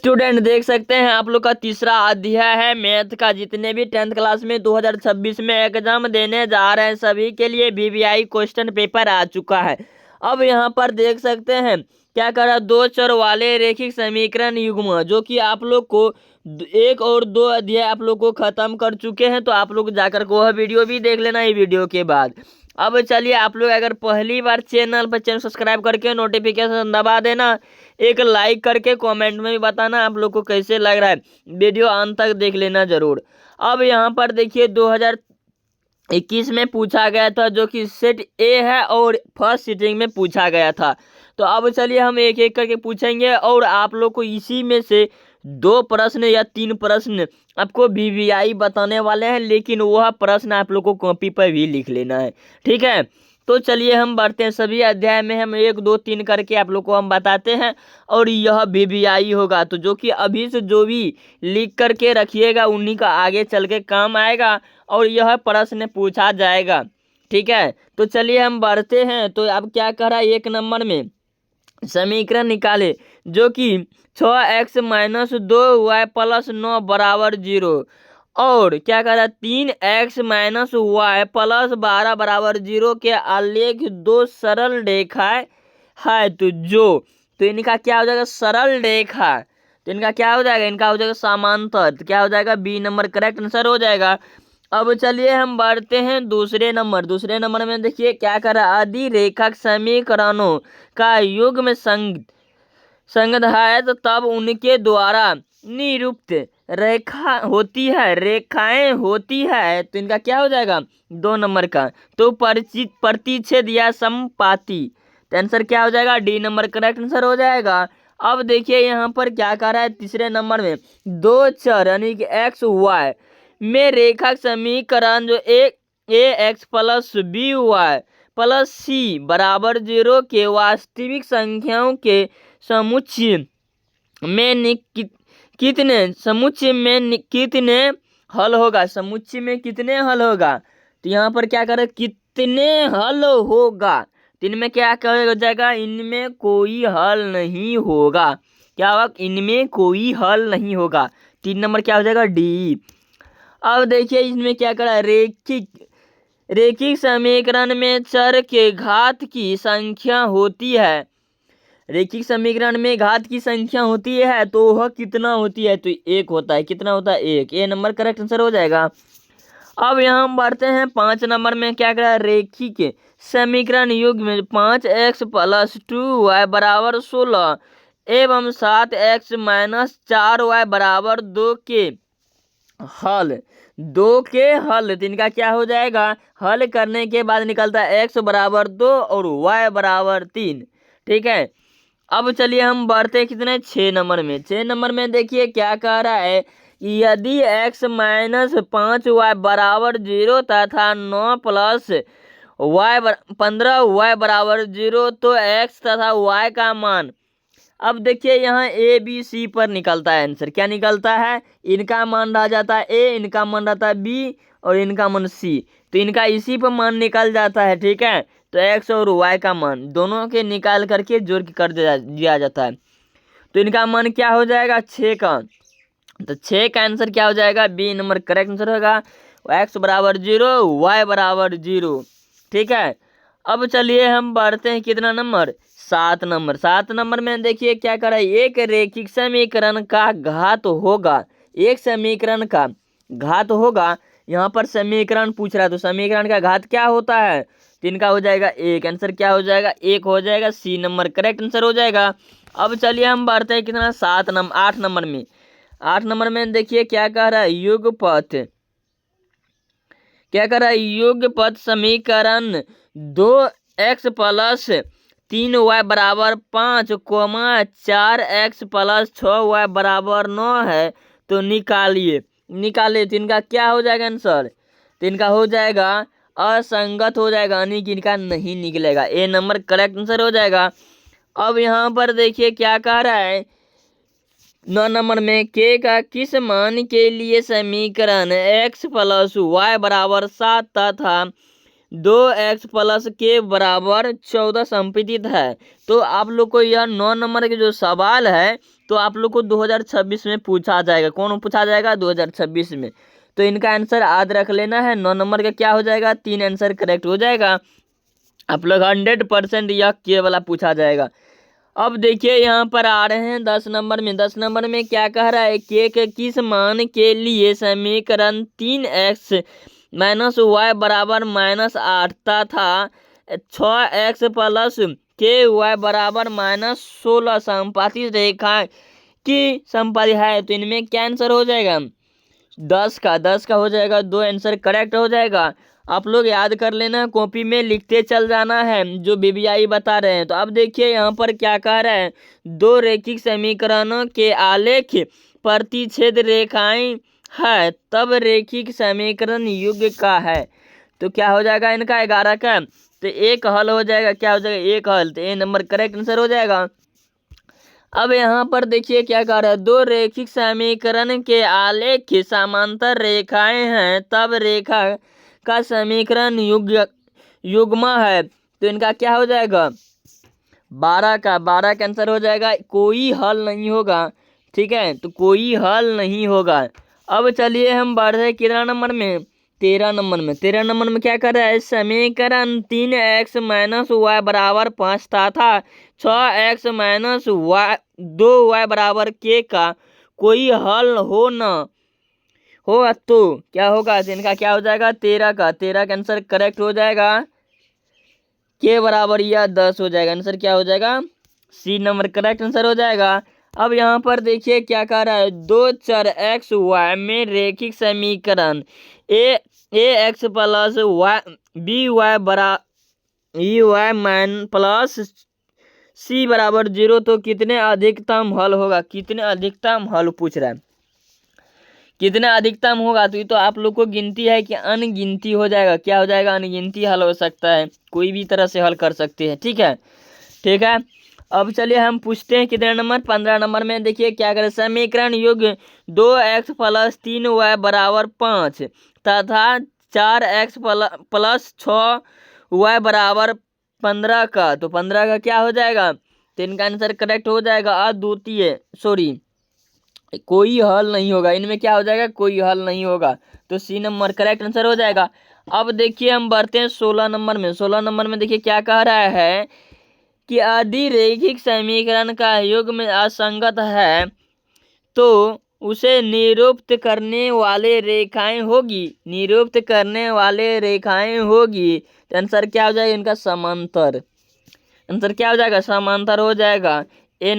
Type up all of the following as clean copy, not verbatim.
Student देख सकते हैं आप लोग का तीसरा अध्याय है मैथ का। जितने भी 10th क्लास में 2026 में एग्जाम देने जा रहे हैं सभी के लिए वीवीआई क्वेश्चन पेपर आ चुका है। अब यहाँ पर देख सकते हैं क्या कर रहा, दो चर वाले रेखिक समीकरण युग्म, जो कि आप लोग को 1 और 2 अध्याय आप लोग को खत्म कर चुके हैं। तो आप लोग जाकर को वह वीडियो भी देख लेना ये वीडियो के बाद। अब चलिए आप लोग अगर पहली बार चैनल सब्सक्राइब करके नोटिफिकेशन दबा देना, एक लाइक करके कमेंट में भी बताना आप लोग को कैसे लग रहा है। वीडियो अंत तक देख लेना जरूर। अब यहाँ पर देखिए 2021 में पूछा गया था, जो कि सेट ए है और फर्स्ट सीटिंग में पूछा गया था। तो अब चलिए हम एक एक करके पूछेंगे और आप लोग को इसी में से 2 प्रश्न या 3 प्रश्न आपको वीवीआई बताने वाले हैं, लेकिन वह प्रश्न आप लोग को कॉपी पर भी लिख लेना है, ठीक है। तो चलिए हम बढ़ते हैं। सभी अध्याय में हम 1 2 3 करके आप लोग को हम बताते हैं और यह वीवीआई होगा। तो जो कि अभी से जो भी लिख करके रखिएगा उन्हीं का आगे चल के काम आएगा और यह प्रश्न पूछा जाएगा, ठीक है। तो चलिए हम बढ़ते हैं। तो अब क्या कर रहा है, 1 नंबर में समीकरण निकाले, जो कि 6x - 2y + 9 = 0 और क्या कर रहा है 3x - y + 12 = 0 के आलेख 2 सरल रेखाएं है। तो इनका क्या हो जाएगा, सरल रेखा। तो इनका क्या हो जाएगा, इनका हो जाएगा समांतर। तो क्या हो जाएगा, बी नंबर करेक्ट आंसर हो जाएगा। अब चलिए हम बढ़ते हैं दूसरे नंबर में देखिए क्या कर रहा है, अधिरेखक समीकरणों का युग्म संगत है तो तब उनके द्वारा निरूपित रेखाएं होती है। तो इनका क्या हो जाएगा, 2 नंबर का, तो प्रतिच्छेद या समपाती। तो आंसर क्या हो जाएगा, डी नंबर करेक्ट आंसर हो जाएगा। अब देखिए यहाँ पर क्या कर रहा है, तीसरे नंबर में 2 चर यानी कि एक्स वाई में रेखक समीकरण जो A X plus B Y plus C बराबर 0 के वास्तविक संख्याओं के समुच्चय में कितने हल होगा, समुच्चय में कितने हल होगा। तो यहाँ पर क्या करे, कितने हल होगा। तो इनमें क्या हो जाएगा, इनमें कोई हल नहीं होगा। क्या होगा, इनमें कोई हल नहीं होगा। 3 नंबर क्या हो जाएगा, डी। अब देखिए इसमें क्या करा, रेखिक समीकरण में चर के घात की संख्या होती है। रेखिक समीकरण में घात की संख्या होती है तो वह कितना होती है, तो 1 होता है। कितना होता है, 1। ए नंबर करेक्ट आंसर हो जाएगा। अब यहाँ हम बढ़ते हैं 5 नंबर में। क्या करा, रेखिक समीकरण युग्म में 5x + 2y = 16 एवं 7x - 4y = 2 के हल। तो इनका क्या हो जाएगा, हल करने के बाद निकलता है x = 2 और y = 3, ठीक है। अब चलिए हम बढ़ते कितने, 6 नंबर में। 6 नंबर में देखिए क्या कह रहा है, यदि x - 5y = 0 तथा 9 + y 15y = 0 तो x तथा y का मान। अब देखिए यहाँ ए बी सी पर निकलता है आंसर। क्या निकलता है, इनका मान रह जाता है ए, इनका मान रहता है बी और इनका मान सी। तो इनका इसी पर मान निकल जाता है, ठीक है। तो एक्स और वाई का मान दोनों के निकाल करके जोड़ के कर दिया जाता है। तो इनका मान क्या हो जाएगा, 6 का। तो 6 का आंसर क्या हो जाएगा, बी नंबर करेक्ट आंसर होगा। x = 0 y = 0, ठीक है। अब चलिए हम बढ़ते हैं कितना नंबर, 7 नंबर। 7 नंबर में देखिए क्या कर रहा है, एक रेखिक समीकरण का घात होगा। एक समीकरण का घात होगा, यहाँ पर समीकरण पूछ रहा है तो समीकरण का घात क्या होता है, तो इनका हो जाएगा 1। आंसर क्या हो जाएगा, 1 हो जाएगा। सी नंबर करेक्ट आंसर हो जाएगा। अब चलिए हम बढ़ते हैं कितना, 8 नंबर में। 8 नंबर में देखिए क्या कह रहा है, युगपथ समीकरण 2x + 3y = 5, 4x + 6y = 9 है। तो निकालिए। तो इनका क्या हो जाएगा आंसर, तो इनका हो जाएगा असंगत हो जाएगा, यानी कि इनका नहीं निकलेगा। ए नंबर करेक्ट आंसर हो जाएगा। अब यहाँ पर देखिए क्या कह रहा है, 9 नंबर में के का किस मान के लिए समीकरण x + y = 7 तथा 2x प्लस के बराबर 14 संपित है। तो आप लोग को यह 9 नंबर के जो सवाल है तो आप लोग को 2026 में पूछा जाएगा। कौन पूछा जाएगा? 2026 में। तो इनका आंसर याद रख लेना है। 9 नंबर का क्या हो जाएगा? 3 आंसर करेक्ट हो जाएगा। आप लोग 100% यह के वाला पूछा जाएगा। अब देखिए यहाँ पर आ रहे हैं 10 नंबर में। 10 नंबर में क्या कह रहा है? के किस मान के लिए समीकरण 3x माइनस वाई बराबर -8 तथा 6x प्लस के वाई बराबर -16 संपातित रेखा की संपाति है। तो इनमें क्या आंसर हो जाएगा? 10 का हो जाएगा। 2 आंसर करेक्ट हो जाएगा। आप लोग याद कर लेना, कॉपी में लिखते चल जाना है जो बीबीआई बता रहे हैं। तो अब देखिए यहाँ पर क्या कह रहा है? 2 रैखिक समीकरणों के आलेख प्रतिच्छेद रेखाएं है तब रैखिक समीकरण युग्म का है। तो क्या हो जाएगा इनका? 11 का। तो एक हल हो जाएगा। क्या हो जाएगा? एक हल। तो ए नंबर करेक्ट आंसर हो जाएगा। अब यहाँ पर देखिए क्या कह रहा है? 2 रैखिक समीकरण के आलेख समांतर रेखाएं हैं तब रेखा का समीकरण युग्म है। तो इनका क्या हो जाएगा? 12 का आंसर हो जाएगा। कोई हल नहीं होगा। ठीक है, तो कोई हल नहीं होगा। अब चलिए हम बढ़ रहे कितना नंबर में? 13 नंबर में। 13 नंबर में क्या कर रहा है? समीकरण 3x माइनस वाई बराबर 5 तथा 6x माइनस वाई 2y बराबर के का कोई हल हो न हो तो क्या होगा? तो इनका क्या हो जाएगा? 13 का आंसर करेक्ट हो जाएगा। के बराबर या 10 हो जाएगा। आंसर क्या हो जाएगा? सी नंबर करेक्ट आंसर हो जाएगा। अब यहाँ पर देखिए क्या कह रहा है? 2 चर एक्स वाई में रैखिक समीकरण A X plus Y B Y बरा ई वाई माइन प्लस सी बराबर 0 तो कितने अधिकतम हल होगा? कितने अधिकतम हल पूछ रहा है? कितना अधिकतम होगा? तो ये तो आप लोग को गिनती है कि अनगिनती हो जाएगा। क्या हो जाएगा? अनगिनती हल हो सकता है। कोई भी तरह से हल कर सकते हैं। ठीक है, ठीक है। अब चलिए हम पूछते हैं कितने नंबर? 15 नंबर में देखिए क्या करें? समीकरण युग्म 2x प्लस 3y बराबर 5 तथा 4x प्लस 6y बराबर 15 का। तो 15 का क्या हो जाएगा? तो इनका आंसर करेक्ट हो जाएगा। अद्वितीय कोई हल नहीं होगा। इनमें क्या हो जाएगा? कोई हल नहीं होगा। तो सी नंबर करेक्ट आंसर हो जाएगा। अब देखिए हम बढ़ते हैं 16 नंबर में। 16 नंबर में देखिए क्या कह रहा है कि यदि रैखिक समीकरण का युग्म असंगत है तो उसे निरूपित करने वाले रेखाएं होगी। निरूपित करने वाले रेखाएं होगी। तो आंसर क्या हो जाएगा इनका? समांतर। आंसर क्या हो जाएगा? समांतर हो जाएगा। ए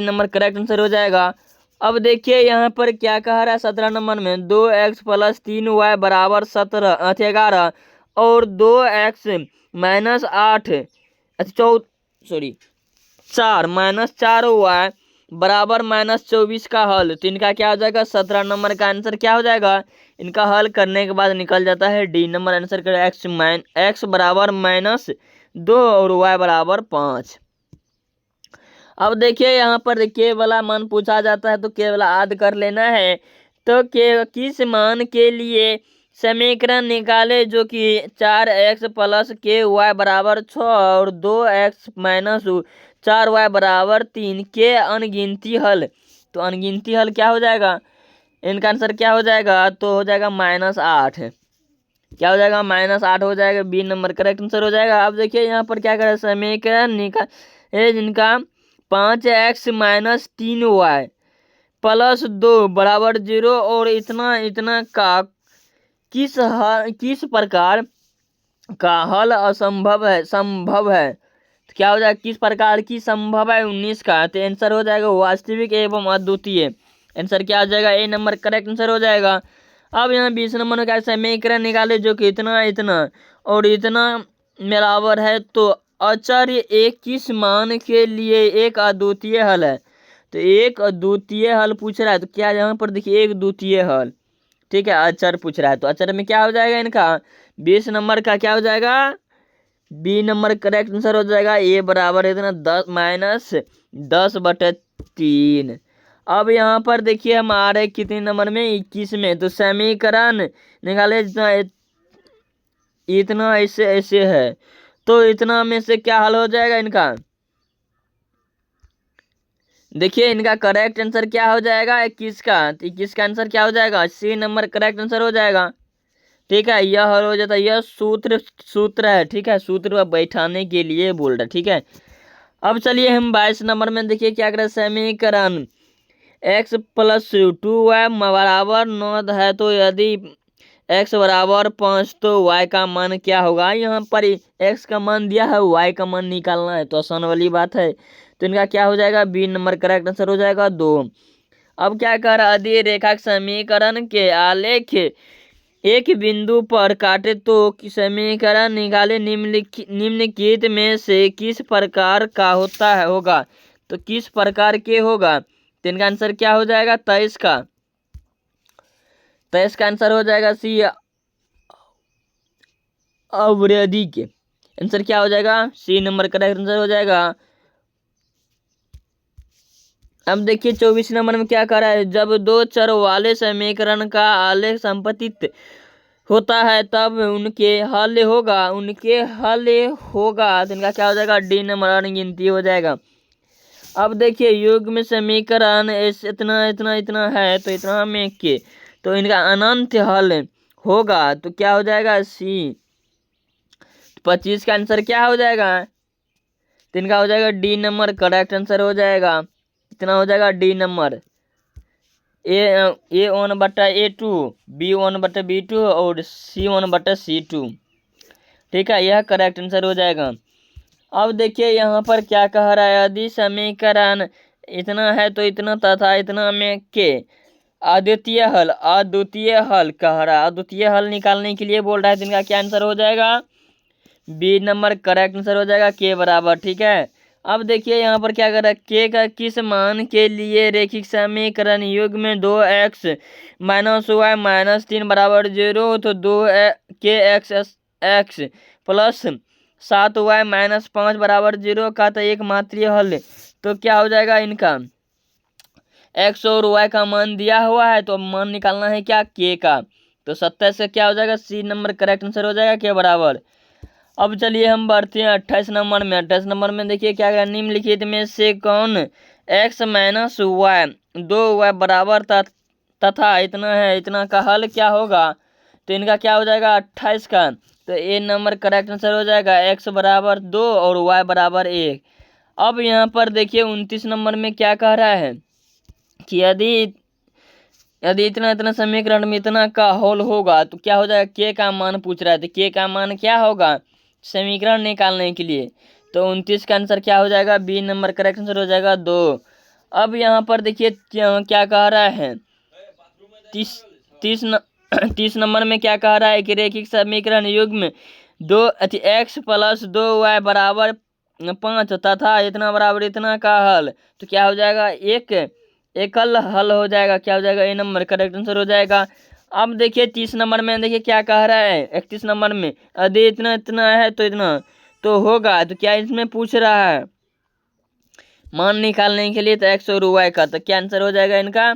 नंबर करेक्ट आंसर हो जाएगा। अब देखिए यहाँ पर क्या कह रहा है? 17 नंबर में 2x प्लस 3y बराबर 11 और 2x माइनस 8 4 माइनस 4y बराबर -24 का हल। तो इनका क्या हो जाएगा? 17 नंबर का आंसर क्या हो जाएगा? इनका हल करने के बाद निकल जाता है डी नंबर आंसर का। एक्स बराबर -2 और y बराबर 5। अब देखिए यहाँ पर के वाला मान पूछा जाता है तो के वाला याद कर लेना है। तो के किस मान के लिए समीकरण निकाले जो कि 4x प्लस के वाई बराबर 6 और 2x माइनस 4y बराबर 3 के अनगिनती हल। तो अनगिनती हल क्या हो जाएगा? इनका आंसर क्या हो जाएगा? तो हो जाएगा -8। क्या हो जाएगा? -8 हो जाएगा। बी नंबर करेक्ट आंसर हो जाएगा। अब देखिए यहाँ पर क्या करें? समीकरण निकाल जिनका 5x माइनस 3y प्लस 2 बराबर 0 और इतना इतना का किस प्रकार का हल असंभव है संभव है? तो क्या हो जाएगा? किस प्रकार की संभव है? 19 का। तो आंसर हो जाएगा वास्तविक एवं अद्वितीय। आंसर क्या हो जाएगा? ए नंबर करेक्ट आंसर हो जाएगा। अब यहाँ 20 नंबर का समीकरण निकाले जो कि इतना इतना और इतना बराबर है तो अचर एक किस मान के लिए एक अद्वितीय हल है। तो एक अद्वितीय हल पूछ रहा है। तो क्या यहाँ पर देखिए एक द्वितीय हल। ठीक है, अचर पूछ रहा है तो अचर में क्या हो जाएगा इनका? 20 नंबर का क्या हो जाएगा? बी नंबर करेक्ट आंसर हो जाएगा। ए बराबर इतना 10-10/3। अब यहाँ पर देखिए हम आ रहे कितने नंबर में? 21 में। तो समीकरण निकाले इतना ऐसे ऐसे है, तो इतना में से क्या हल हो जाएगा इनका? देखिए इनका करेक्ट आंसर क्या हो जाएगा 21 का, तो 21 का आंसर क्या हो जाएगा? सी नंबर करेक्ट आंसर हो जाएगा। ठीक है, यह हल हो जाता है। यह सूत्र है, ठीक है, सूत्र पर बैठाने के लिए बोल रहा है, ठीक है। अब चलिए हम 22 नंबर में देखिए क्या करें, समीकरण x प्लस 2y बराबर 9 है, तो यदि x बराबर 5 तो y का मान क्या होगा? यहाँ पर x का मान दिया है, y का मान निकालना है, तो आसान वाली बात है। तो इनका क्या हो जाएगा? बी नंबर करेक्ट आंसर हो जाएगा 2। अब क्या कह रहा है, रेखा समीकरण के आलेख एक बिंदु पर काटे तो समीकरण निकाले निम्नलिखित में से किस प्रकार का होता है होगा? तो किस प्रकार के होगा? तो इनका आंसर क्या हो जाएगा? 23 का। 23 का आंसर हो जाएगा सी अवरोधी के। आंसर क्या हो जाएगा? सी नंबर करेक्ट आंसर हो जाएगा। अब देखिए 24 नंबर में क्या कह रहा है, जब दो चर वाले समीकरण का आलेख संपतित होता है तब उनके हल होगा। तो इनका क्या हो जाएगा? डी नंबर अनगिनती हो जाएगा। अब देखिए युग्म समीकरण इतना इतना इतना है, तो इतना में के, तो इनका अनंत हल होगा, तो क्या हो जाएगा? सी। 25 का आंसर क्या हो जाएगा? तो इनका हो जाएगा डी नंबर करेक्ट आंसर हो जाएगा। इतना हो जाएगा डी नंबर। A1/A2, B1/B2 और C1/C2। ठीक है, यह करेक्ट आंसर हो जाएगा। अब देखिए यहाँ पर क्या कह रहा है, यदि समीकरण इतना है तो इतना तथा इतना में के अद्वितीय हल कह रहा है। अद्वितीय हल निकालने के लिए बोल रहा है, तो इनका क्या आंसर हो जाएगा? बी नंबर करेक्ट आंसर हो जाएगा, के बराबर। ठीक है, अब देखिए यहाँ पर क्या कर रहा है, के का किस मान के लिए रेखिक समीकरण युग्म में 2x - y - 3 बराबर 0, तो 2 प्लस 7y - 5 बराबर 0 का तो एक मात्रीय हल। तो क्या हो जाएगा इनका? x और y का मान दिया हुआ है, तो मान निकालना है क्या? के का। तो 27 से क्या हो जाएगा? सी नंबर करेक्ट आंसर हो जाएगा, के बराबर। अब चलिए हम बढ़ते हैं 28 नंबर में। 28 नंबर में देखिए क्या करें, निम्नलिखित में से कौन x - y 2y बराबर तथा इतना है, इतना का हल क्या होगा? तो इनका क्या हो जाएगा? 28 का। तो ए नंबर करेक्ट आंसर हो जाएगा, x बराबर 2 और y बराबर 1। अब यहाँ पर देखिए 29 नंबर में क्या कह रहा है कि यदि इतना इतना समीकरण में इतना का हल होगा, तो क्या हो जाएगा? के का मान पूछ रहा है, तो के का मान क्या होगा समीकरण निकालने के लिए? तो 29 का आंसर क्या हो जाएगा? बी नंबर करेक्ट आंसर हो जाएगा 2। अब यहाँ पर देखिए क्या कह रहा है, 30 नंबर में क्या कह रहा है कि रेखिक समीकरण युग्म x प्लस 2y बराबर 5 तथा इतना बराबर इतना का हल, तो क्या हो जाएगा? एकल हल हो जाएगा। क्या हो जाएगा? ए नंबर करेक्ट आंसर हो जाएगा। अब देखिए 30 नंबर में देखिए क्या कह रहा है, 31 नंबर में यदि इतना इतना है तो इतना तो होगा, तो क्या इसमें पूछ रहा है मान निकालने के लिए? तो x और y का, तो क्या आंसर हो जाएगा इनका?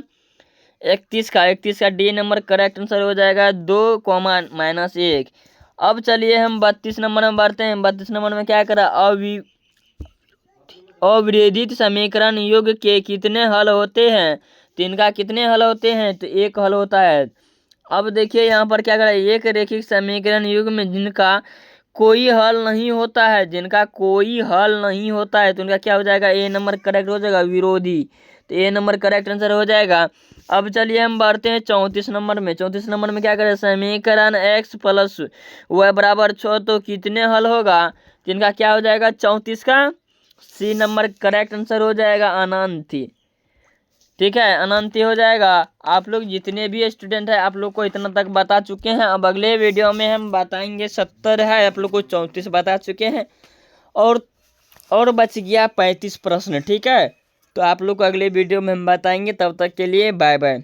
31 का डी नंबर करेक्ट आंसर हो जाएगा 2, -1। अब चलिए हम 32 नंबर में बढ़ते हैं। 32 नंबर में क्या करा, अविरोधित समीकरण युग के कितने हल होते हैं? तो इनका कितने हल होते हैं? तो एक हल होता है। अब देखिए यहाँ पर क्या करा, एक रेखिक समीकरण युग में जिनका कोई हल नहीं होता है, तो इनका क्या हो जाएगा? ए नंबर करेक्ट हो जाएगा, विरोधी। तो ए नंबर करेक्ट आंसर हो जाएगा। अब चलिए हम बढ़ते हैं 34 नंबर में। 34 नंबर में क्या करें, समीकरण x प्लस y बराबर 6 तो कितने हल होगा? तो इनका क्या हो जाएगा? 34 का सी नंबर करेक्ट आंसर हो जाएगा, अनंती। ठीक है, अनंती हो जाएगा। आप लोग जितने भी स्टूडेंट है आप लोग को इतना तक बता चुके हैं। अब अगले वीडियो में हम बताएंगे 70 है, आप लोग को 34 बता चुके हैं और बच गया 35 प्रश्न। ठीक है, तो आप लोग को अगले वीडियो में हम बताएंगे। तब तक के लिए बाय बाय।